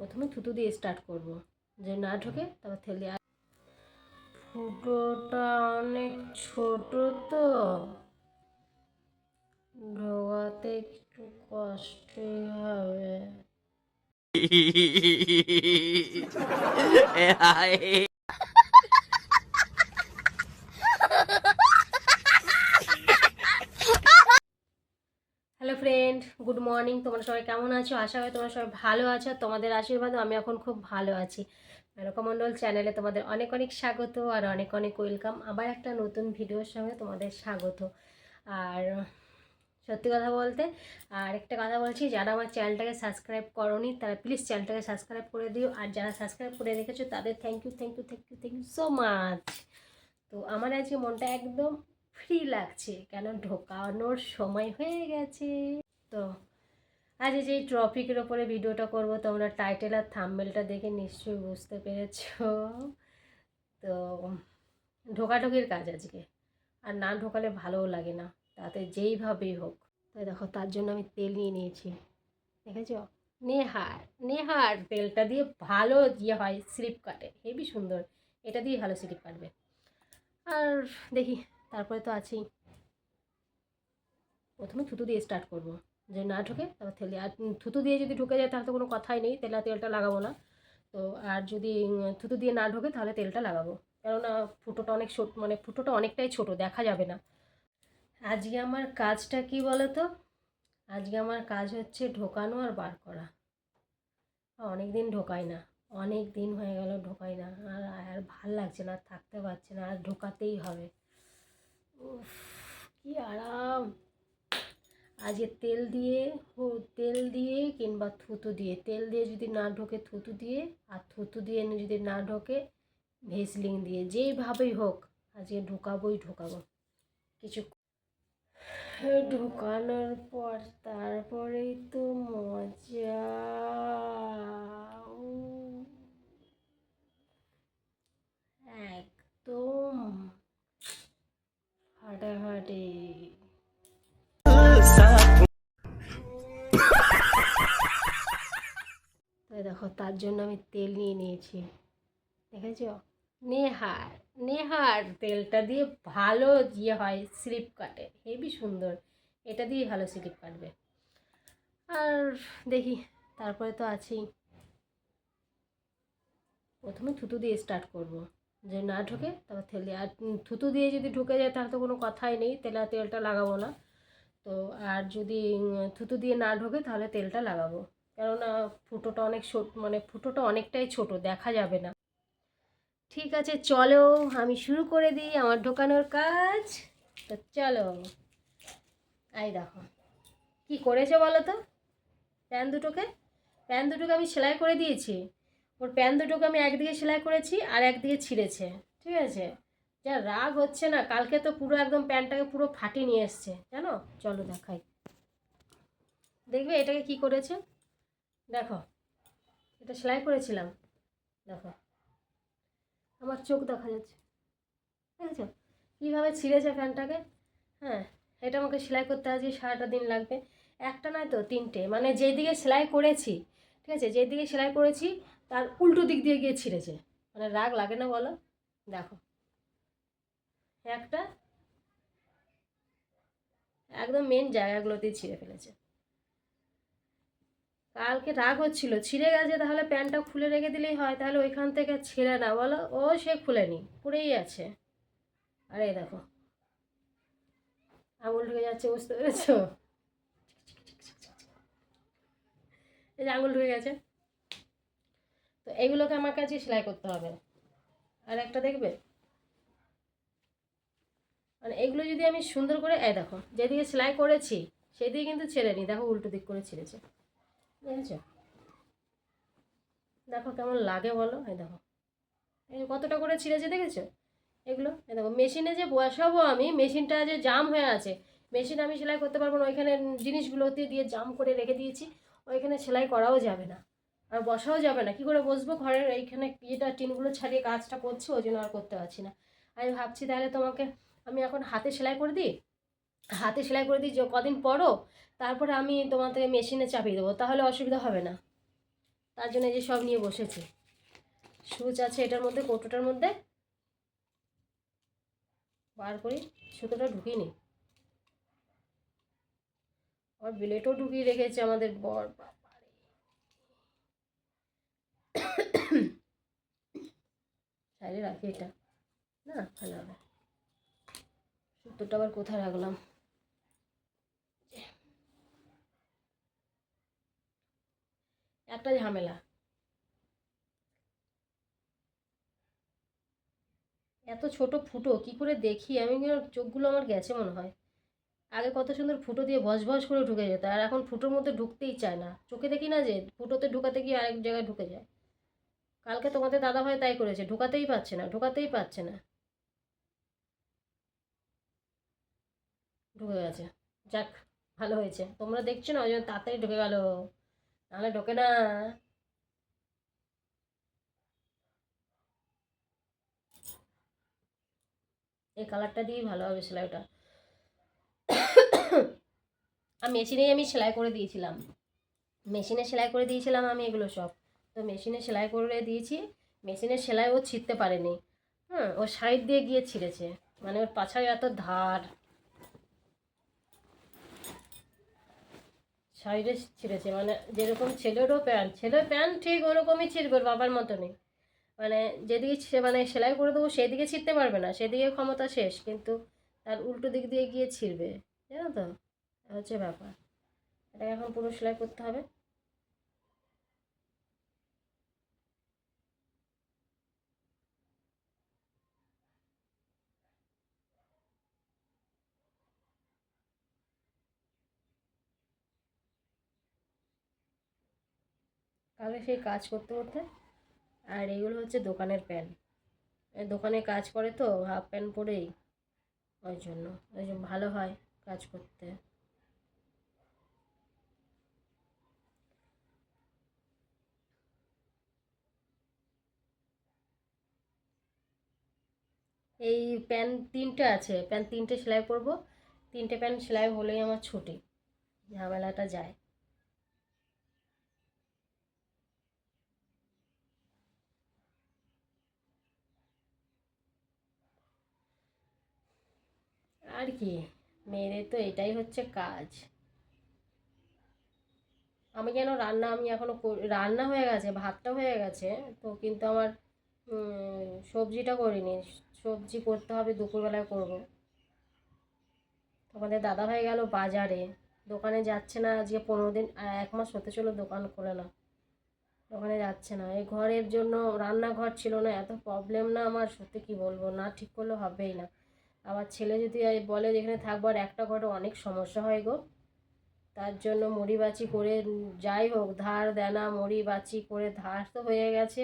প্রথমে থুতু দিয়ে স্টার্ট করব, যে না ঢোকে তারপর তেল দিয়ে। ফুটোটা অনেক ছোট তো ঢোকাতে একটু কষ্টই হবে। Hello friend, good morning. তোমরা সবাই কেমন আছো? আশা করি তোমরা সবাই ভালো আছো। তোমাদের আশীর্বাদে আমি এখন খুব ভালো আছি। মেনকা মণ্ডল চ্যানেলে তোমাদের অনেক অনেক স্বাগত আর অনেক অনেক ওয়েলকাম। আবার একটা নতুন ভিডিওর সঙ্গে তোমাদের স্বাগত। আর সত্যি কথা বলতে আর একটা কথা বলছি, যারা আমার চ্যানেলটাকে সাবস্ক্রাইব করোনি তারা প্লিজ চ্যানেলটাকে সাবস্ক্রাইব করে দিও। আর যারা সাবস্ক্রাইব করে রেখেছো তাদের thank you thank you thank you thank you so much. তো আমার আজকে মনটা একদম ফ্রি লাগছে, কেন ঢোকানোর সময় হয়ে গেছে। তো আজ যে টপিকের ওপরে ভিডিওটা করব, তোমরা টাইটেল আর থাম্বনেলটা দেখে নিশ্চয়ই বুঝতে পেরেছো। তো ঢোকাঢোকির কাজ আজকে, আর না ঢোকালে ভালোও লাগে না, তাতে যেইভাবেই হোক। তাই দেখো, তার জন্য আমি তেল নিয়ে নিয়েছি, দেখেছ? নেহার নেহার তেলটা দিয়ে ভালো হয়, স্লিপ কাটে হেবি সুন্দর। এটা দিয়ে ভালো স্লিপ কাটবে। আর দেখি, তারপরে তো আছেই, প্রথমে থুতু দিয়ে স্টার্ট করব, যে না ঢোকে তারপর তেল দিয়ে। আর থুতু দিয়ে যদি ঢুকে যায় তাহলে তো কোনো কথাই নেই, তেলটা লাগাবো না। তো আর যদি থুতু দিয়ে না ঢোকে তাহলে তেলটা লাগাবো, কেননা ফুটোটা অনেক ছোট, মানে ফুটোটা অনেকটাই ছোট, দেখা যাবে না। আজকে আমার কাজটা কি বলো তো? আজকে আমার কাজ হচ্ছে ঢোকানো আর বার করা। অনেক দিন ঢোকাই না, অনেক দিন হয়ে গেল ঢোকাই না। আর আর ভাল লাগছে না, থাকতে পারছি না, আর ঢোকাতেই হবে। উফ, কি আরাম! আজকে তেল দিয়ে কিংবা থুতু দিয়ে, তেল দিয়ে যদি না ঢোকে থুতু দিয়ে, আর থুতু দিয়ে যদি না ঢোকে ভেসলিন দিয়ে, যেইভাবেই হোক আজকে ঢোকাবো কিছু। ঢোকানোর পর তারপরেই তো মজা। একদম ফাটাফাটি। তাই দেখো, তার জন্য আমি তেল নিয়ে নিয়েছি, দেখেছ? নেহার নেহার তেলটা দিয়ে ভালো হয়, স্লিপ কাটে হেবি সুন্দর। এটা দিয়ে ভালো স্লিপ কাটবে। আর দেখি, তারপরে তো আছেই, প্রথমে থুতু দিয়ে স্টার্ট করব, যে না ঢোকে তারপর তেল দিয়ে। আর থুতু দিয়ে যদি ঢুকে যায় তাহলে তো কোনো কথাই নেই, তেলটা লাগাবো না। তো আর যদি থুতু দিয়ে না ঢোকে তাহলে তেলটা লাগাবো, কেননা ফুটোটা অনেক ছোট, মানে ফুটোটা অনেকটাই ছোট, দেখা যাবে না। ঠিক আছে, চলো আমি শুরু করে দিই আমার ঢোকানোর কাজ। তো চলো, এই দেখো কি করেছে বলো তো। প্যান দুটোকে আমি সেলাই করে দিয়েছি। ওর প্যান দুটোকে আমি একদিকে সেলাই করেছি আর একদিকে ছিঁড়েছে, ঠিক আছে? যা রাগ হচ্ছে না, কালকে তো পুরো একদম প্যান্টটাকে পুরো ফাটিয়ে নিয়ে এসছে, জানো? চলো দেখাই, দেখবে এটাকে কি করেছে। দেখো, এটা সেলাই করেছিলাম, দেখো আমার চোখ দেখা যাচ্ছে, দেখেছো কীভাবে ছিঁড়েছে প্যান্টটাকে? হ্যাঁ, এটা আমাকে সেলাই করতে আজকে সারাটা দিন লাগবে। একটা নয় তো, তিনটে, মানে যেদিকে সেলাই করেছি, ঠিক আছে, যেদিকে সেলাই করেছি তার উল্টো দিক দিয়ে গিয়ে ছিঁড়েছে। মানে রাগ লাগে না বলো? দেখো, একটা একদম মেন জায়গাগুলোতেই ছিঁড়ে ফেলেছে। কালকে রাগ হচ্ছিল, ছিঁড়ে গেছে তাহলে প্যান্টটা খুলে রেখে দিলেই হয়, তাহলে ওইখান থেকে ছেঁড়ে না বলো? ও সে খুলেনি, পড়েই আছে। আরে দেখো, আঙুল ঢুকে যাচ্ছে, বুঝতে পেরেছো? এই যে আঙুল ঢুকে গেছে। তো এইগুলোকে আমার কাছে সেলাই করতে হবে। আর একটা দেখবে, মানে এগুলো যদি আমি সুন্দর করে, এই দেখো যেদিকে সেলাই করেছি সেদিকে কিন্তু ছেড়েনি, দেখো উল্টো দিক করে ছিঁড়েছে, বুঝেছো? দেখো কেমন লাগে বলো? এই দেখো, এই কতটা করে ছিঁড়েছে, দেখেছো? এগুলো এই দেখো, মেশিনে যে বসাবো আমি, মেশিনটা যে জাম হয়ে আছে, মেশিন আমি সেলাই করতে পারবো না, ওইখানে জিনিসগুলোতে দিয়ে জাম করে রেখে দিয়েছি, ওইখানে সেলাই করাও যাবে না আর বসাও যাবে না। কী করে বসবো ঘরের এইখানে, যেটা টিনগুলো ছাড়িয়ে কাজটা করছি, ওই জন্য আর করতে পারছি না। আমি ভাবছি তাহলে তোমাকে আমি এখন হাতে সেলাই করে দিই, যে কদিন পরও, তারপরে আমি তোমার থেকে মেশিনে চাপিয়ে দেবো, তাহলে অসুবিধা হবে না। তার জন্য এই যে সব নিয়ে বসেছি। সুচ আছে এটার মধ্যে, কৌটোটার মধ্যে বার করি, সুতোটা ঢুকিয়ে নিই। আর বিলেটও ঢুকিয়ে রেখেছে আমাদের বর। সাইডে রাখি এটা, না ভালো হবে। সুতোটা আবার কোথায় রাখলাম, একটা ঝামেলা। এত ছোট ফুটো কি করে দেখি আমি, চোখগুলো আমার গেছে মনে হয়। আগে কত সুন্দর ফুটো দিয়ে ভস ভস করে ঢুকে যেত, আর এখন ফুটোর মধ্যে ঢুকতেই চায় না। চোখে দেখি না যে ফুটোতে ঢুকাতে গিয়ে আরেক জায়গায় ঢুকে যায়। কালকে তোমাদের দাদা ভাই তাই করেছে, ঢুকাতেই পারছে না, ঢুকাতেই পারছে না, ঢুকে গেছে। যাক, ভালো হয়েছে, তোমরা দেখছো না ওই জন্য তাড়াতাড়ি ঢুকে গেল, নাহলে ঢোকে না। এই কালারটা দিয়েই ভালো হবে সেলাইটা। আর মেশিনেই আমি সেলাই করে দিয়েছিলাম, মেশিনে সেলাই করে দিয়েছিলাম আমি এগুলো সব। তো মেশিনে সেলাই করে দিয়েছি, মেশিনের সেলাই ও ছিঁড়তে পারেনি। হ্যাঁ, ও সাইড দিয়ে গিয়ে ছিঁড়েছে, মানে ওর পাছায় এত ধার, সাইডে ছিঁড়েছে। মানে যেরকম ছেলেরও প্যান্ট, ছেলের প্যান্ট ঠিক ওরকমই ছিঁড়বে, ওর বাবার মতনই। মানে যেদিকে মানে সেলাই করে দেবো সেদিকে ছিঁড়তে পারবে না, সেদিকে ক্ষমতা শেষ, কিন্তু তার উল্টো দিক দিয়ে গিয়ে ছিঁড়বে, জানো তো, হচ্ছে ব্যাপার। এটাকে এখন পুরো সেলাই করতে হবে। তাহলে সেই কাজ করতে করতে, আর এগুলো হচ্ছে দোকানের প্যান্ট, দোকানে কাজ করে তো হাফ প্যান্ট পরেই, ওই জন্য ভালো হয় কাজ করতে। এই প্যান্ট তিনটে আছে, প্যান্ট তিনটে সেলাই করব, তিনটে প্যান্ট সেলাই হলেই আমার ছুটি, ঝামেলাটা যায়। আর কি, মেয়েদের তো এটাই হচ্ছে কাজ। আমি যেন রান্না, আমি এখনও রান্না হয়ে গেছে, ভাতটা হয়ে গেছে, তো কিন্তু আমার সবজিটা করিনি। সবজি করতে হবে, দুপুরবেলায় করব। তোমাদের দাদাভাই গেল বাজারে, দোকানে যাচ্ছে না আজকে 15 দিন, 1 মাস হতে চলো দোকান খোলে না, দোকানে যাচ্ছে না। এই ঘরের জন্য, রান্নাঘর ছিল না, এত প্রবলেম না আমার, সত্যি কি বলবো, না ঠিক করলে হবেই না। আবার ছেলে যদি বলে যেখানে থাকবো, আর একটা ঘরে অনেক সমস্যা হয় গো। তার জন্য মুড়ি বাচি করে, যাই হোক ধার দেনা মুড়ি বাচি করে ধার তো হয়ে গেছে।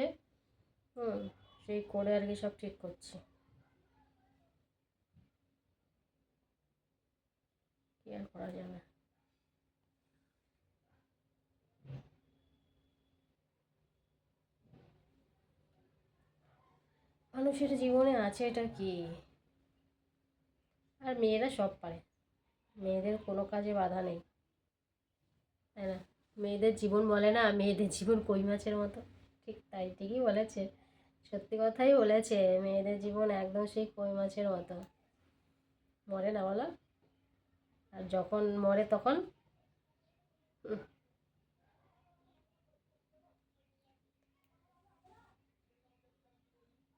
হুম, সেই করে আর কি সব ঠিক করছি, কি আর করা যাবে। মানুষের জীবনে আছে এটা কি, আর মেয়েরা সব পারে, মেয়েদের কোনো কাজে বাধা নেই, তাই না? মেয়েদের জীবন বলে না, মেয়েদের জীবন কই মাছের মতো, ঠিক তাই, ঠিকই বলেছে, সত্যি কথাই বলেছে, মেয়েদের জীবন একদম সেই কই মাছের মতো, মরে না বলো, আর যখন মরে তখন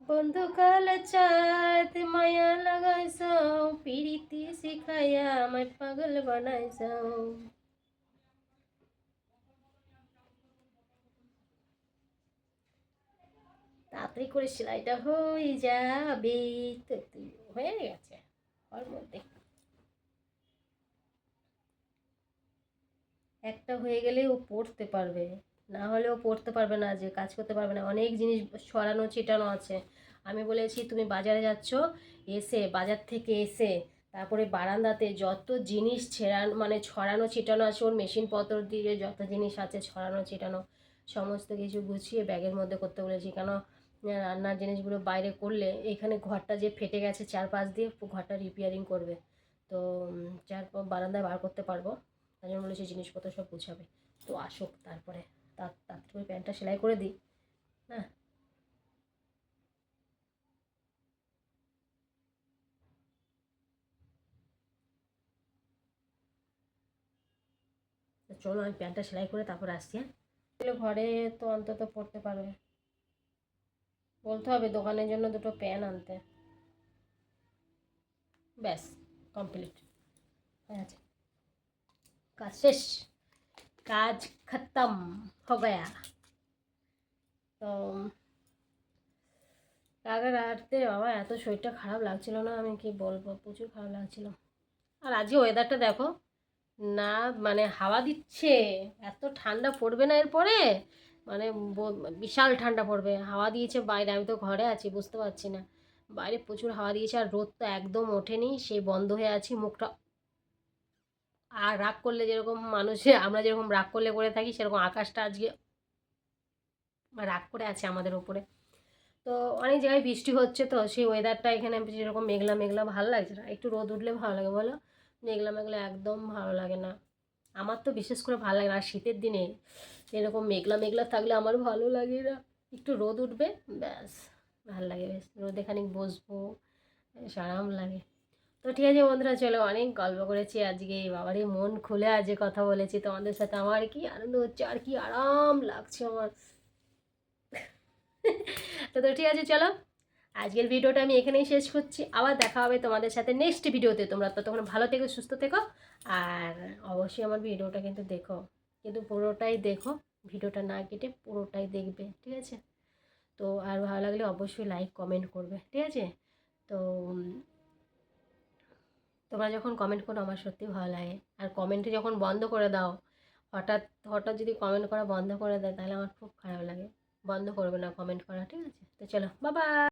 বন্ধুকাল চাঁদ মায়া লাগাইছাও, পিরিতি শিখাইয়া আমায় পাগল বানাইছাও। তাড়াতাড়ি করে সেলাইটা হয়ে যাবে, তো হয়ে গেছে ওর মধ্যে। একটা হয়ে গেলে ও পড়তে পারবে, না হলে ও পড়তে পারবে না, যে কাজ করতে পারবে না, অনেক জিনিস ছড়ানো ছিটানো আছে। আমি বলেছি তুমি বাজারে যাচ্ছ, এসে বাজার থেকে এসে তারপরে বারান্দাতে যত জিনিস মানে ছড়ানো ছিটানো আছে, ওর মেশিনপত্র দিয়ে যত জিনিস আছে ছড়ানো ছিটানো, সমস্ত কিছু গুছিয়ে ব্যাগের মধ্যে করতে বলেছি। কেন, রান্নার জিনিসগুলো বাইরে করলে এখানে ঘরটা যে ফেটে গেছে চারপাশ দিয়ে, ঘরটা রিপেয়ারিং করবে, তো বারান্দায় বার করতে পারবো, তাই জন্য বলেছি জিনিসপত্র সব গুছাবে। তো আসুক তারপরে তাড়াতাড়ি প্যান্টটা সেলাই করে দিই। হ্যাঁ, চলো আমি প্যান্টটা সেলাই করে তারপর আসছি। হ্যাঁ, ঘরে তো অন্তত পড়তে পারবে। বলতে হবে দোকানের জন্য দুটো প্যান আনতে। ব্যাস, কমপ্লিট হয়ে আছে, কাজ শেষ, কাজ খতম হো গয়া। তো আগের রাতে বাবা এত শরীরটা খারাপ লাগছিল না, আমি কি বলবো, প্রচুর খারাপ লাগছিল। আর আজকে ওয়েদারটা দেখো না, মানে হাওয়া দিচ্ছে, এত ঠান্ডা পড়বে না এরপরে, মানে বিশাল ঠান্ডা পড়বে। হাওয়া দিয়েছে বাইরে, আমি তো ঘরে আছি বুঝতে পারছি না, বাইরে প্রচুর হাওয়া দিয়েছে আর রোদ তো একদম ওঠেনি, সেই বন্ধ হয়ে আছি মুখটা। আর রাগ করলে যেরকম মানুষে আমরা যেরকম রাগ করলে করে থাকি, সেরকম আকাশটা আজকে রাগ করে আছে আমাদের ওপরে। তো অনেক জায়গায় বৃষ্টি হচ্ছে, তো সেই ওয়েদারটা এখানে যেরকম মেঘলা মেঘলা ভালো লাগছে না, একটু রোদ উঠলে ভালো লাগে বলো, মেঘলা মেঘলা একদম ভালো লাগে না। আমার তো বিশেষ করে ভালো লাগে না, আর শীতের দিনে এরকম মেঘলা মেঘলা থাকলে আমার ভালো লাগে না। একটু রোদ উঠবে ব্যাস ভালো লাগে, বেশ রোদে খানিক বসবো, বেশ আরাম লাগে। তো ঠিক আছে বন্ধুরা, চলো অনেক গল্প করেছি আজকে, বাবারই মন খুলে আজকে কথা বলেছি তোমাদের সাথে, আমার কি আনন্দ হচ্ছে আর কি আরাম লাগছে আমার। তো ঠিক আছে চলো, আজকের ভিডিওটা আমি এখানেই শেষ করছি, আবার দেখা হবে তোমাদের সাথে নেক্সট ভিডিওতে। তোমরা ততক্ষণ ভালো থেকো, সুস্থ থেকো, আর অবশ্যই আমার ভিডিওটা কিন্তু দেখো, কিন্তু পুরোটাই দেখো, ভিডিওটা না কেটে পুরোটাই দেখবে, ঠিক আছে? তো আর ভালো লাগলে অবশ্যই লাইক কমেন্ট করবে, ঠিক আছে? তো তোমরা যখন কমেন্ট করো আমার সত্যি ভালো লাগে, আর কমেন্টে যখন বন্ধ করে দাও, হঠাৎ হঠাৎ যদি কমেন্ট করা বন্ধ করে দেয় তাহলে আমার খুব খারাপ লাগে। বন্ধ করবে না কমেন্ট করা, ঠিক আছে? তো চলো বাবা।